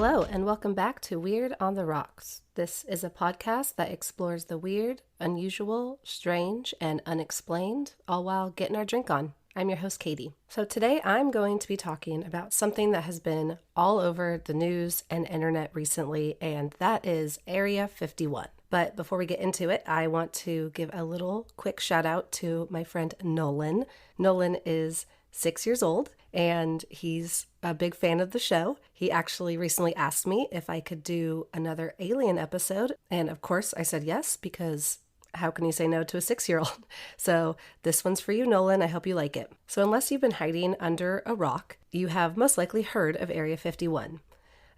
Hello, and welcome back to Weird on the Rocks. This is a podcast that explores the weird, unusual, strange, and unexplained, all while getting our drink on. I'm your host, Katie. So today I'm going to be talking about something that has been all over the news and internet recently, and that is Area 51. But before we get into it, I want to give a little quick shout out to my friend Nolan. Nolan is 6 years old, and he's a big fan of the show. He actually recently asked me if I could do another Alien episode, and of course I said yes, because how can you say no to a 6-year-old? So this one's for you, Nolan. I hope you like it. So unless you've been hiding under a rock, you have most likely heard of Area 51.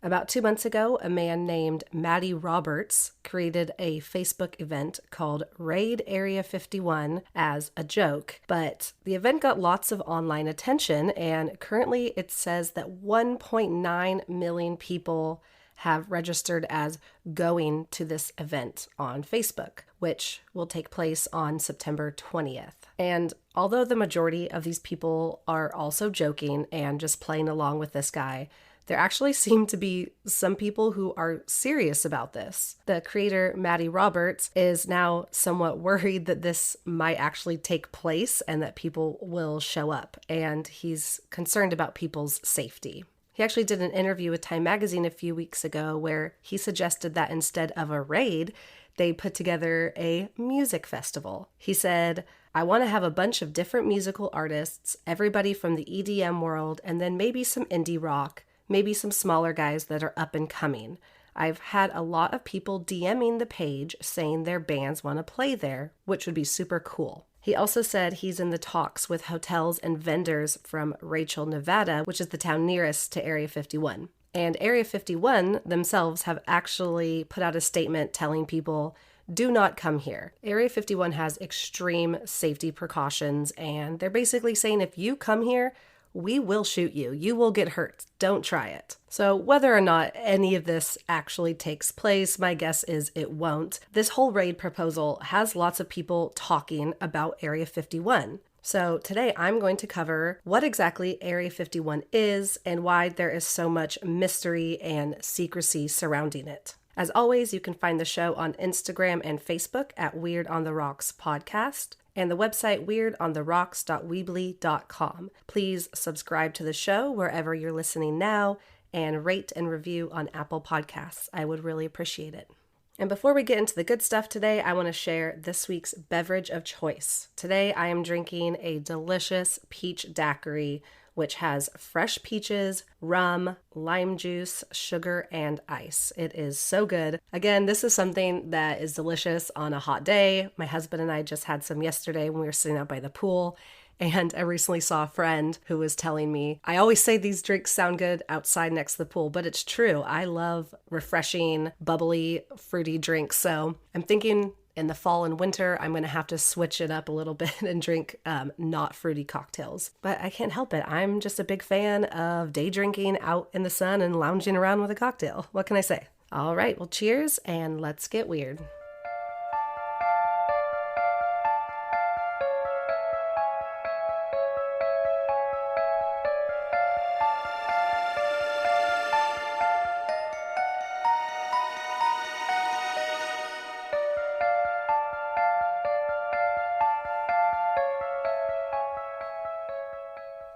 About 2 months ago, a man named Matty Roberts created a Facebook event called Raid Area 51 as a joke, but the event got lots of online attention, and currently it says that 1.9 million people have registered as going to this event on Facebook, which will take place on September 20th. And although the majority of these people are also joking and just playing along with this guy, there actually seem to be some people who are serious about this. The creator, Matty Roberts, is now somewhat worried that this might actually take place and that people will show up, and he's concerned about people's safety. He actually did an interview with Time Magazine a few weeks ago where he suggested that instead of a raid, they put together a music festival. He said, "I want to have a bunch of different musical artists, everybody from the EDM world, and then maybe some indie rock, maybe some smaller guys that are up and coming. I've had a lot of people DMing the page saying their bands want to play there, which would be super cool." He also said he's in the talks with hotels and vendors from Rachel, Nevada, which is the town nearest to Area 51. And Area 51 themselves have actually put out a statement telling people, do not come here. Area 51 has extreme safety precautions, and they're basically saying if you come here, we will shoot you. You will get hurt. Don't try it. So whether or not any of this actually takes place, my guess is it won't. This whole raid proposal has lots of people talking about Area 51. So today I'm going to cover what exactly Area 51 is and why there is so much mystery and secrecy surrounding it. As always, you can find the show on Instagram and Facebook at Weird on the Rocks Podcast, and the website weirdontheRocks.weebly.com. Please subscribe to the show wherever you're listening now and rate and review on Apple Podcasts. I would really appreciate it. And before we get into the good stuff today, I want to share this week's beverage of choice. Today I am drinking a delicious peach daiquiri, which has fresh peaches, rum, lime juice, sugar, and ice. It is so good. Again, this is something that is delicious on a hot day. My husband and I just had some yesterday when we were sitting out by the pool. And I recently saw a friend who was telling me, I always say these drinks sound good outside next to the pool, but it's true. I love refreshing, bubbly, fruity drinks. So I'm thinking in the fall and winter, I'm going to have to switch it up a little bit and drink not fruity cocktails. But I can't help it. I'm just a big fan of day drinking out in the sun and lounging around with a cocktail. What can I say? All right, well, cheers and let's get weird.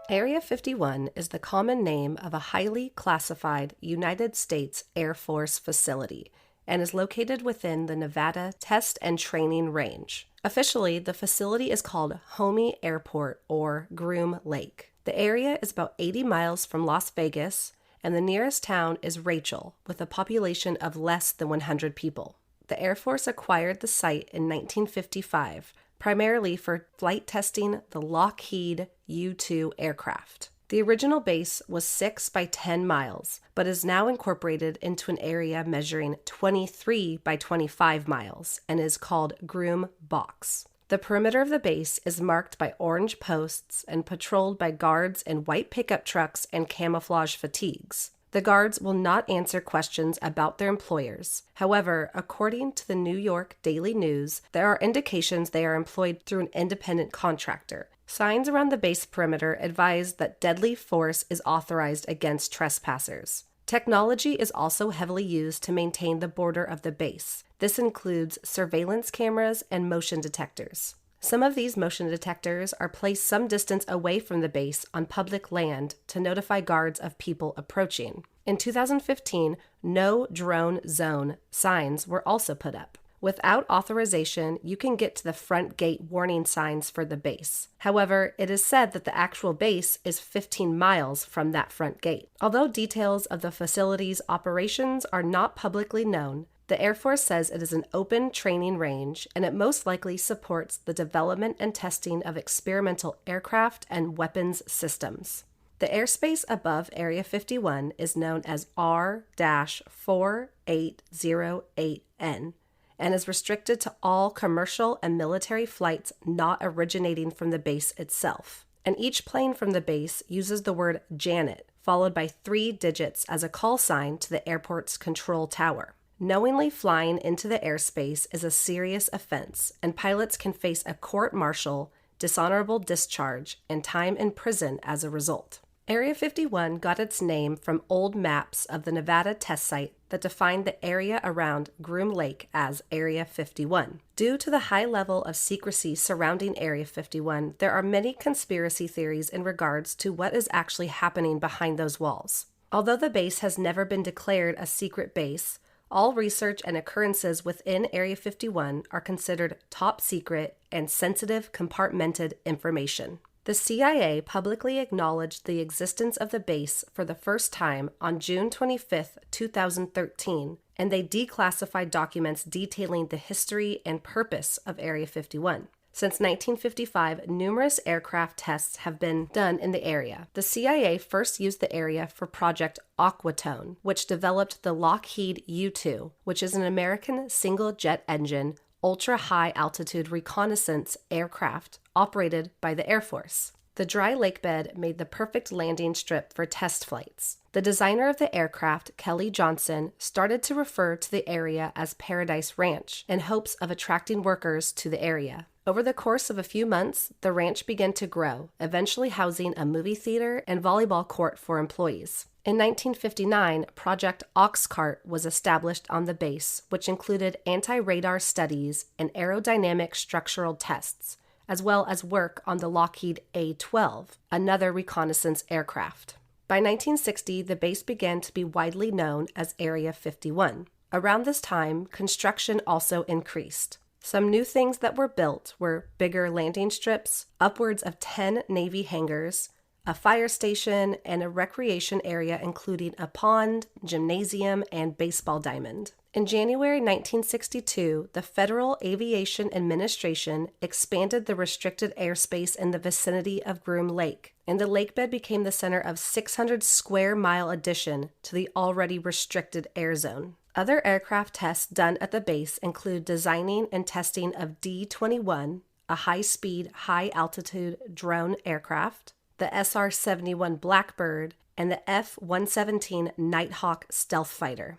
Area 51 is the common name of a highly classified United States Air Force facility and is located within the Nevada Test and Training Range. Officially, the facility is called Homey Airport or Groom Lake. The area is about 80 miles from Las Vegas, and the nearest town is Rachel, with a population of less than 100 people. The Air Force acquired the site in 1955, primarily for flight testing the Lockheed U-2 aircraft. The original base was 6 by 10 miles, but is now incorporated into an area measuring 23 by 25 miles and is called Groom Box. The perimeter of the base is marked by orange posts and patrolled by guards in white pickup trucks and camouflage fatigues. The guards will not answer questions about their employers. However, according to the New York Daily News, there are indications they are employed through an independent contractor. Signs around the base perimeter advise that deadly force is authorized against trespassers. Technology is also heavily used to maintain the border of the base. This includes surveillance cameras and motion detectors. Some of these motion detectors are placed some distance away from the base on public land to notify guards of people approaching. In 2015, no drone zone signs were also put up. Without authorization, you can get to the front gate warning signs for the base. However, it is said that the actual base is 15 miles from that front gate. Although details of the facility's operations are not publicly known, the Air Force says it is an open training range and it most likely supports the development and testing of experimental aircraft and weapons systems. The airspace above Area 51 is known as R-4808N and is restricted to all commercial and military flights not originating from the base itself. And each plane from the base uses the word Janet, followed by 3 digits as a call sign to the airport's control tower. Knowingly flying into the airspace is a serious offense, and pilots can face a court-martial, dishonorable discharge, and time in prison as a result. Area 51 got its name from old maps of the Nevada test site that defined the area around Groom Lake as Area 51. Due to the high level of secrecy surrounding Area 51, there are many conspiracy theories in regards to what is actually happening behind those walls. Although the base has never been declared a secret base, all research and occurrences within Area 51 are considered top secret and sensitive compartmented information. The CIA publicly acknowledged the existence of the base for the first time on June 25, 2013, and they declassified documents detailing the history and purpose of Area 51. Since 1955, numerous aircraft tests have been done in the area. The CIA first used the area for Project Aquatone, which developed the Lockheed U-2, which is an American single-jet engine, ultra-high-altitude reconnaissance aircraft operated by the Air Force. The dry lake bed made the perfect landing strip for test flights. The designer of the aircraft, Kelly Johnson, started to refer to the area as Paradise Ranch in hopes of attracting workers to the area. Over the course of a few months, the ranch began to grow, eventually housing a movie theater and volleyball court for employees. In 1959, Project Oxcart was established on the base, which included anti-radar studies and aerodynamic structural tests, as well as work on the Lockheed A-12, another reconnaissance aircraft. By 1960, the base began to be widely known as Area 51. Around this time, construction also increased. Some new things that were built were bigger landing strips, upwards of 10 Navy hangars, a fire station, and a recreation area including a pond, gymnasium, and baseball diamond. In January 1962, the Federal Aviation Administration expanded the restricted airspace in the vicinity of Groom Lake, and the lakebed became the center of 600 square mile addition to the already restricted air zone. Other aircraft tests done at the base include designing and testing of D-21, a high-speed, high-altitude drone aircraft, the SR-71 Blackbird, and the F-117 Nighthawk stealth fighter.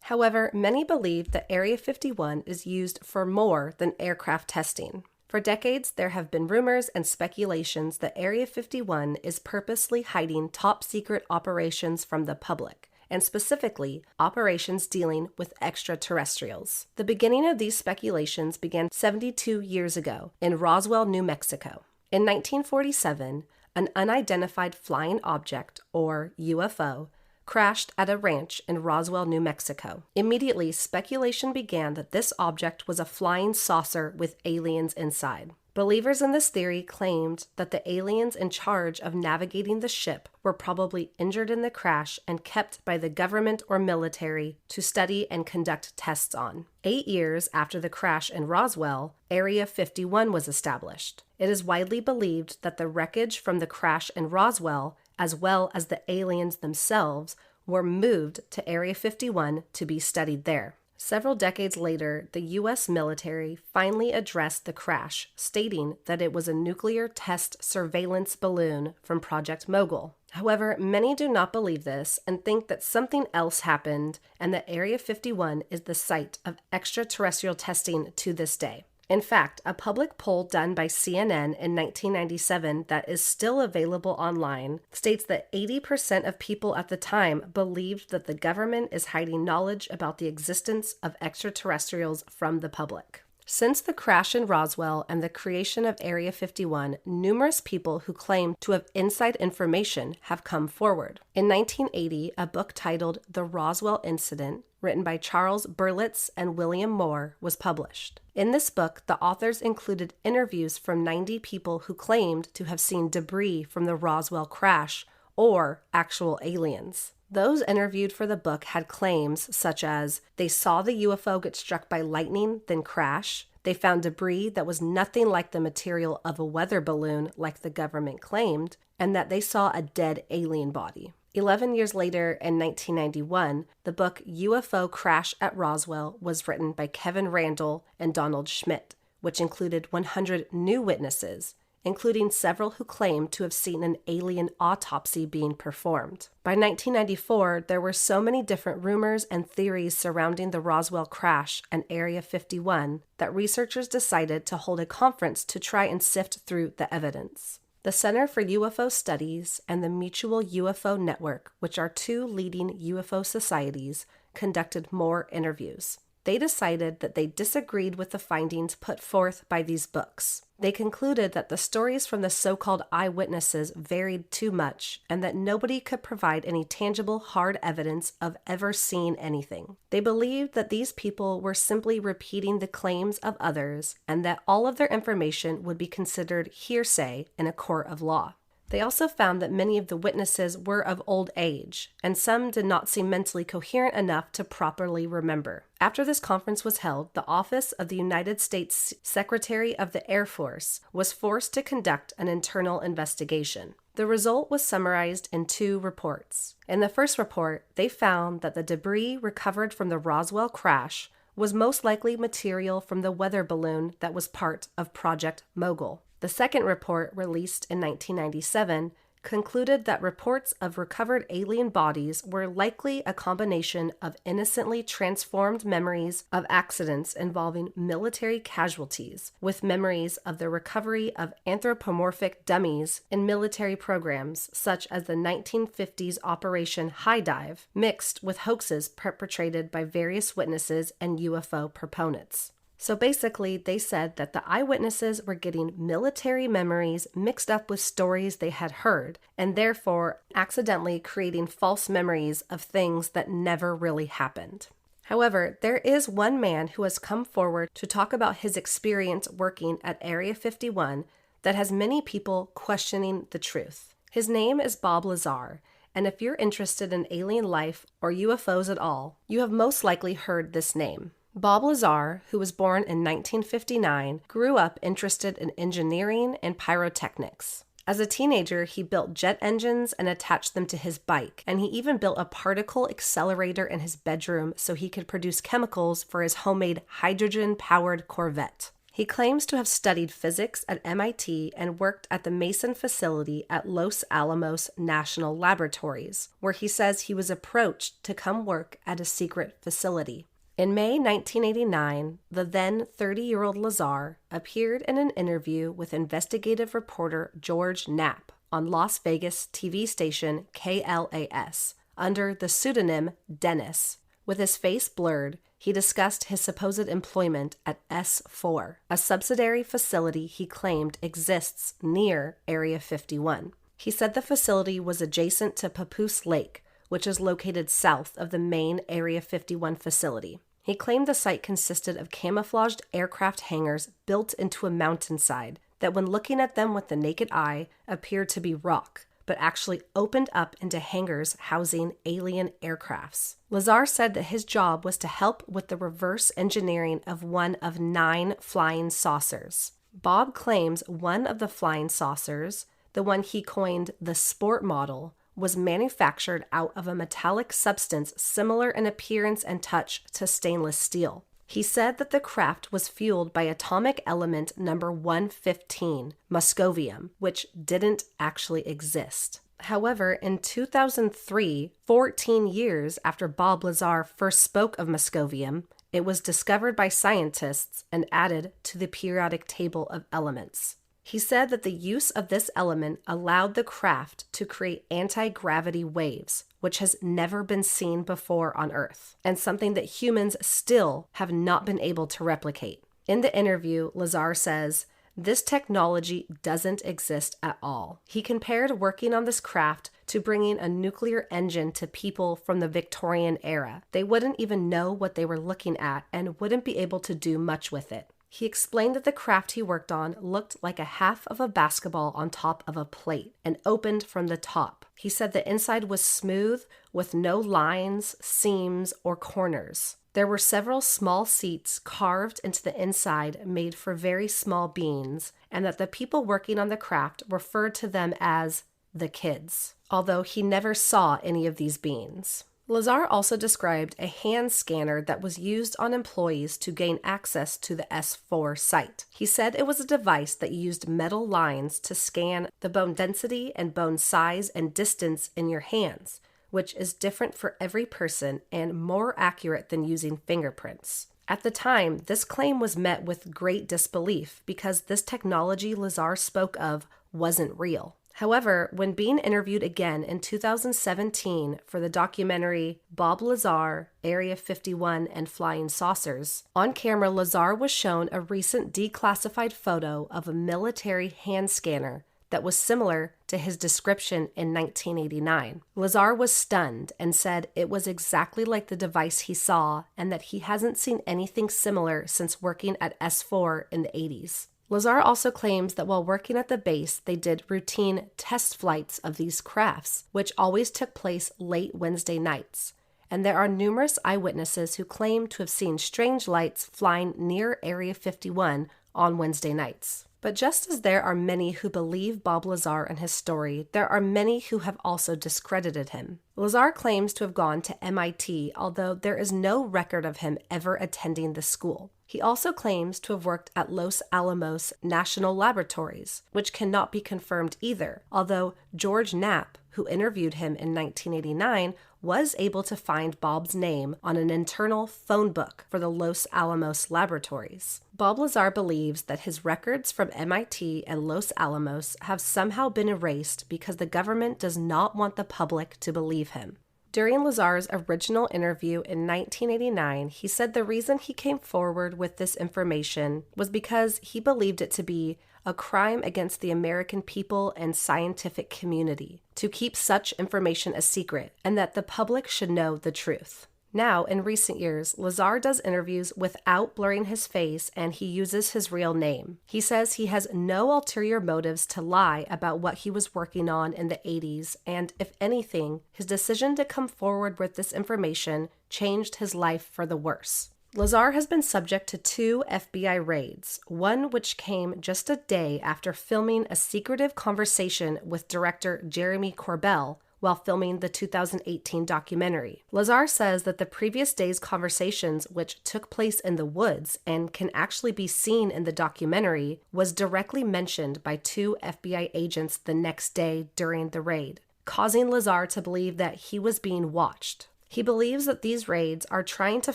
However, many believe that Area 51 is used for more than aircraft testing. For decades, there have been rumors and speculations that Area 51 is purposely hiding top-secret operations from the public, and specifically, operations dealing with extraterrestrials. The beginning of these speculations began 72 years ago in Roswell, New Mexico. In 1947, an unidentified flying object, or UFO, crashed at a ranch in Roswell, New Mexico. Immediately, speculation began that this object was a flying saucer with aliens inside. Believers in this theory claimed that the aliens in charge of navigating the ship were probably injured in the crash and kept by the government or military to study and conduct tests on. 8 years after the crash in Roswell, Area 51 was established. It is widely believed that the wreckage from the crash in Roswell, as well as the aliens themselves, were moved to Area 51 to be studied there. Several decades later, the U.S. military finally addressed the crash, stating that it was a nuclear test surveillance balloon from Project Mogul. However, many do not believe this and think that something else happened and that Area 51 is the site of extraterrestrial testing to this day. In fact, a public poll done by CNN in 1997 that is still available online states that 80% of people at the time believed that the government is hiding knowledge about the existence of extraterrestrials from the public. Since the crash in Roswell and the creation of Area 51, numerous people who claim to have inside information have come forward. In 1980, a book titled The Roswell Incident, written by Charles Berlitz and William Moore, was published. In this book, the authors included interviews from 90 people who claimed to have seen debris from the Roswell crash or actual aliens. Those interviewed for the book had claims such as they saw the UFO get struck by lightning, then crash. They found debris that was nothing like the material of a weather balloon like the government claimed, and that they saw a dead alien body. 11 years later, in 1991, the book UFO Crash at Roswell was written by Kevin Randle and Donald Schmidt, which included 100 new witnesses, including several who claimed to have seen an alien autopsy being performed. By 1994, there were so many different rumors and theories surrounding the Roswell crash and Area 51 that researchers decided to hold a conference to try and sift through the evidence. The Center for UFO Studies and the Mutual UFO Network, which are two leading UFO societies, conducted more interviews. They decided that they disagreed with the findings put forth by these books. They concluded that the stories from the so-called eyewitnesses varied too much and that nobody could provide any tangible, hard evidence of ever seeing anything. They believed that these people were simply repeating the claims of others and that all of their information would be considered hearsay in a court of law. They also found that many of the witnesses were of old age, and some did not seem mentally coherent enough to properly remember. After this conference was held, the Office of the United States Secretary of the Air Force was forced to conduct an internal investigation. The result was summarized in two reports. In the first report, they found that the debris recovered from the Roswell crash was most likely material from the weather balloon that was part of Project Mogul. The second report, released in 1997, concluded that reports of recovered alien bodies were likely a combination of innocently transformed memories of accidents involving military casualties with memories of the recovery of anthropomorphic dummies in military programs such as the 1950s Operation High Dive, mixed with hoaxes perpetrated by various witnesses and UFO proponents. So basically, they said that the eyewitnesses were getting military memories mixed up with stories they had heard, and therefore accidentally creating false memories of things that never really happened. However, there is one man who has come forward to talk about his experience working at Area 51 that has many people questioning the truth. His name is Bob Lazar, and if you're interested in alien life or UFOs at all, you have most likely heard this name. Bob Lazar, who was born in 1959, grew up interested in engineering and pyrotechnics. As a teenager, he built jet engines and attached them to his bike, and he even built a particle accelerator in his bedroom so he could produce chemicals for his homemade hydrogen-powered Corvette. He claims to have studied physics at MIT and worked at the Mason facility at Los Alamos National Laboratories, where he says he was approached to come work at a secret facility. In May 1989, the then 30-year-old Lazar appeared in an interview with investigative reporter George Knapp on Las Vegas TV station KLAS under the pseudonym Dennis. With his face blurred, he discussed his supposed employment at S4, a subsidiary facility he claimed exists near Area 51. He said the facility was adjacent to Papoose Lake, which is located south of the main Area 51 facility. He claimed the site consisted of camouflaged aircraft hangars built into a mountainside that, when looking at them with the naked eye, appeared to be rock, but actually opened up into hangars housing alien aircrafts. Lazar said that his job was to help with the reverse engineering of one of 9 flying saucers. Bob claims one of the flying saucers, the one he coined the Sport model, was manufactured out of a metallic substance similar in appearance and touch to stainless steel. He said that the craft was fueled by atomic element number 115, moscovium, which didn't actually exist. However, in 2003, 14 years after Bob Lazar first spoke of moscovium, It was discovered by scientists and added to the periodic table of elements. He said that the use of this element allowed the craft to create anti-gravity waves, which has never been seen before on Earth, and something that humans still have not been able to replicate. In the interview, Lazar says, "This technology doesn't exist at all." He compared working on this craft to bringing a nuclear engine to people from the Victorian era. They wouldn't even know what they were looking at and wouldn't be able to do much with it. He explained that the craft he worked on looked like a half of a basketball on top of a plate and opened from the top. He said the inside was smooth with no lines, seams, or corners. There were several small seats carved into the inside made for very small beings, and that the people working on the craft referred to them as the kids, although he never saw any of these beings. Lazar also described a hand scanner that was used on employees to gain access to the S4 site. He said it was a device that used metal lines to scan the bone density and bone size and distance in your hands, which is different for every person and more accurate than using fingerprints. At the time, this claim was met with great disbelief because this technology Lazar spoke of wasn't real. However, when being interviewed again in 2017 for the documentary Bob Lazar, Area 51 and Flying Saucers, on camera Lazar was shown a recent declassified photo of a military hand scanner that was similar to his description in 1989. Lazar was stunned and said it was exactly like the device he saw and that he hasn't seen anything similar since working at S4 in the 80s. Lazar also claims that while working at the base, they did routine test flights of these crafts, which always took place late Wednesday nights. And there are numerous eyewitnesses who claim to have seen strange lights flying near Area 51 on Wednesday nights. But just as there are many who believe Bob Lazar and his story, there are many who have also discredited him. Lazar claims to have gone to MIT, although there is no record of him ever attending the school. He also claims to have worked at Los Alamos National Laboratories, which cannot be confirmed either, although George Knapp, who interviewed him in 1989, was able to find Bob's name on an internal phone book for the Los Alamos Laboratories. Bob Lazar believes that his records from MIT and Los Alamos have somehow been erased because the government does not want the public to believe him. During Lazar's original interview in 1989, he said the reason he came forward with this information was because he believed it to be a crime against the American people and scientific community to keep such information a secret, and that the public should know the truth. Now, in recent years, Lazar does interviews without blurring his face and he uses his real name. He says he has no ulterior motives to lie about what he was working on in the 80s, and if anything, his decision to come forward with this information changed his life for the worse. Lazar has been subject to 2 FBI raids, one which came just a day after filming a secretive conversation with director Jeremy Corbell while filming the 2018 documentary. Lazar says that the previous day's conversations, which took place in the woods and can actually be seen in the documentary, was directly mentioned by 2 FBI agents the next day during the raid, causing Lazar to believe that he was being watched. He believes that these raids are trying to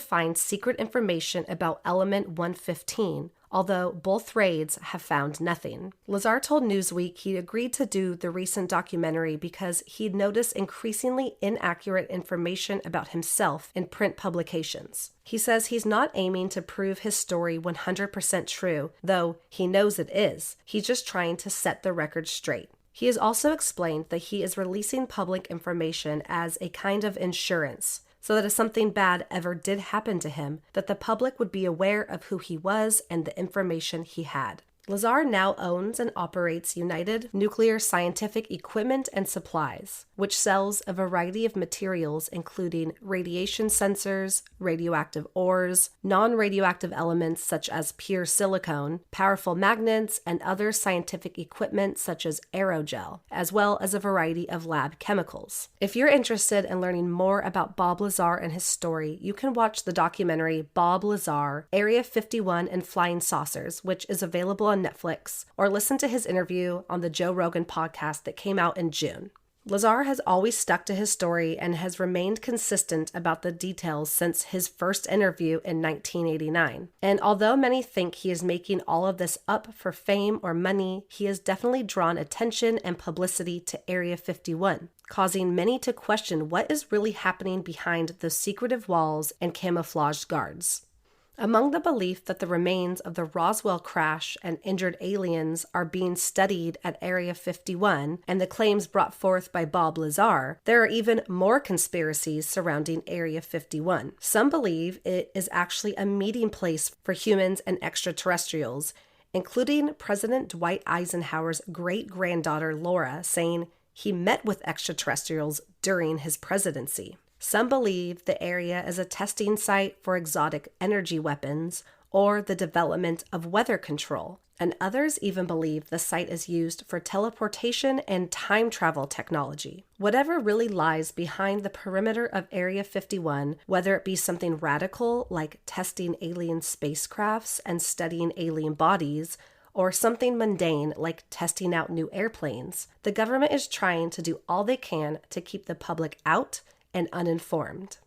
find secret information about Element 115, although both raids have found nothing. Lazar told Newsweek he agreed to do the recent documentary because he'd noticed increasingly inaccurate information about himself in print publications. He says he's not aiming to prove his story 100% true, though he knows it is. He's just trying to set the record straight. He has also explained that he is releasing public information as a kind of insurance, so that if something bad ever did happen to him, that the public would be aware of who he was and the information he had. Lazar now owns and operates United Nuclear Scientific Equipment and Supplies, which sells a variety of materials including radiation sensors, radioactive ores, non-radioactive elements such as pure silicone, powerful magnets, and other scientific equipment such as aerogel, as well as a variety of lab chemicals. If you're interested in learning more about Bob Lazar and his story, you can watch the documentary Bob Lazar, Area 51 and Flying Saucers, which is available on Netflix, or listen to his interview on the Joe Rogan podcast that came out in June. Lazar has always stuck to his story and has remained consistent about the details since his first interview in 1989. And although many think he is making all of this up for fame or money, he has definitely drawn attention and publicity to Area 51, causing many to question what is really happening behind those secretive walls and camouflaged guards. Among the belief that the remains of the Roswell crash and injured aliens are being studied at Area 51 and the claims brought forth by Bob Lazar, there are even more conspiracies surrounding Area 51. Some believe it is actually a meeting place for humans and extraterrestrials, including President Dwight Eisenhower's great-granddaughter Laura saying he met with extraterrestrials during his presidency. Some believe the area is a testing site for exotic energy weapons or the development of weather control, and others even believe the site is used for teleportation and time travel technology. Whatever really lies behind the perimeter of Area 51, whether it be something radical like testing alien spacecrafts and studying alien bodies, or something mundane like testing out new airplanes, the government is trying to do all they can to keep the public out and uninformed.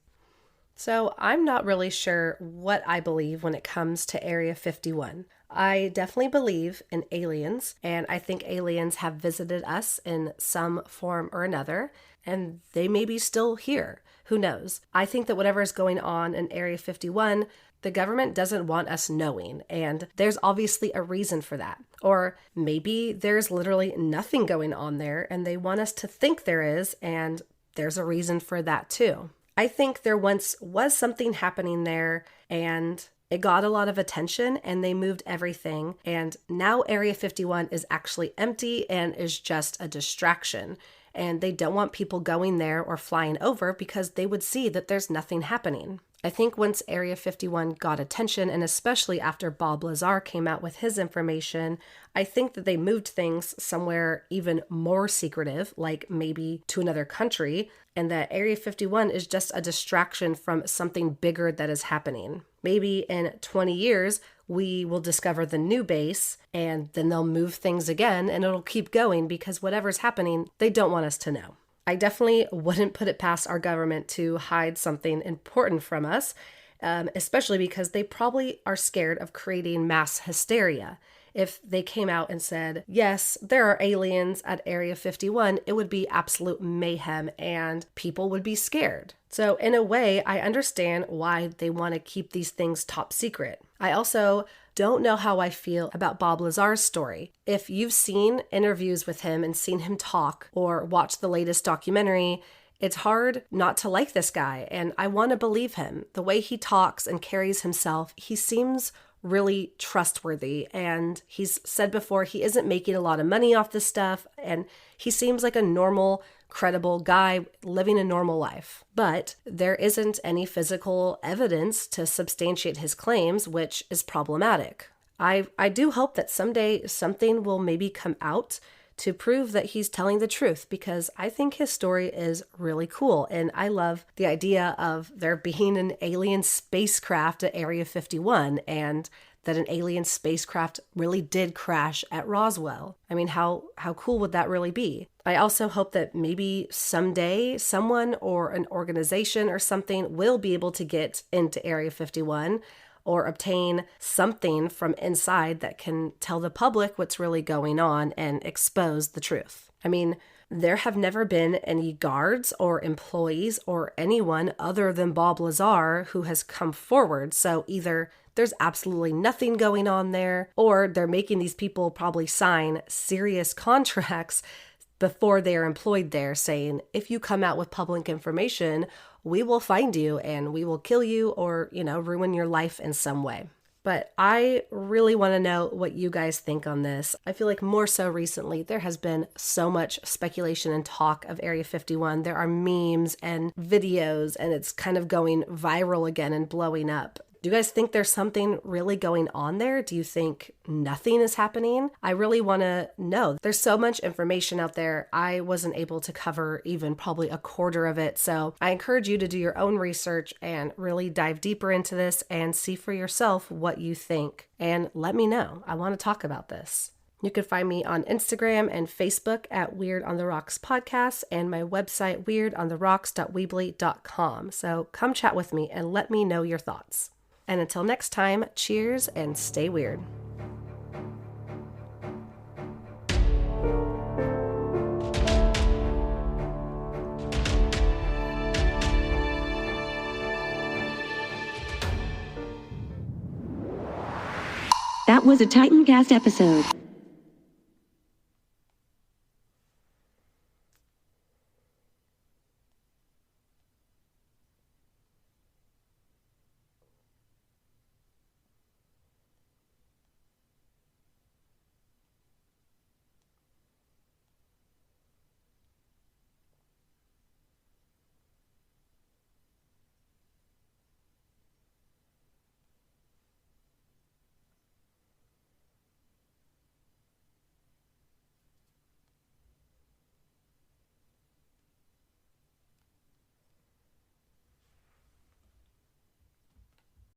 So I'm not really sure what I believe when it comes to Area 51. I definitely believe in aliens, and I think aliens have visited us in some form or another, and they may be still here. Who knows? I think that whatever is going on in Area 51, the government doesn't want us knowing, and there's obviously a reason for that. Or maybe there's literally nothing going on there, and they want us to think there is, and there's a reason for that too. I think there once was something happening there and it got a lot of attention and they moved everything. And now Area 51 is actually empty and is just a distraction. And they don't want people going there or flying over because they would see that there's nothing happening. I think once Area 51 got attention, and especially after Bob Lazar came out with his information, I think that they moved things somewhere even more secretive, like maybe to another country, and that Area 51 is just a distraction from something bigger that is happening. Maybe in 20 years, we will discover the new base, and then they'll move things again, and it'll keep going because whatever's happening, they don't want us to know. I definitely wouldn't put it past our government to hide something important from us, especially because they probably are scared of creating mass hysteria. If they came out and said, yes, there are aliens at Area 51, it would be absolute mayhem and people would be scared. So in a way, I understand why they want to keep these things top secret. I also don't know how I feel about Bob Lazar's story. If you've seen interviews with him and seen him talk or watched the latest documentary, it's hard not to like this guy, and I want to believe him. The way he talks and carries himself, he seems really trustworthy, and he's said before he isn't making a lot of money off this stuff, and he seems like a normal, credible guy living a normal life. But there isn't any physical evidence to substantiate his claims, which is problematic. I do hope that someday something will maybe come out to prove that he's telling the truth, because I think his story is really cool. And I love the idea of there being an alien spacecraft at Area 51 and that an alien spacecraft really did crash at Roswell. I mean, how cool would that really be? I also hope that maybe someday someone or an organization or something will be able to get into Area 51 or obtain something from inside that can tell the public what's really going on and expose the truth. I mean, there have never been any guards or employees or anyone other than Bob Lazar who has come forward. So either there's absolutely nothing going on there, or they're making these people probably sign serious contracts before they are employed there saying, if you come out with public information, we will find you and we will kill you or, ruin your life in some way. But I really want to know what you guys think on this. I feel like more so recently, there has been so much speculation and talk of Area 51. There are memes and videos, and it's kind of going viral again and blowing up. Do you guys think there's something really going on there? Do you think nothing is happening? I really want to know. There's so much information out there. I wasn't able to cover even probably a quarter of it. So I encourage you to do your own research and really dive deeper into this and see for yourself what you think. And let me know. I want to talk about this. You can find me on Instagram and Facebook at Weird on the Rocks Podcast and my website weirdontheRocks.weebly.com. So come chat with me and let me know your thoughts. And until next time, cheers and stay weird. That was a Titancast episode.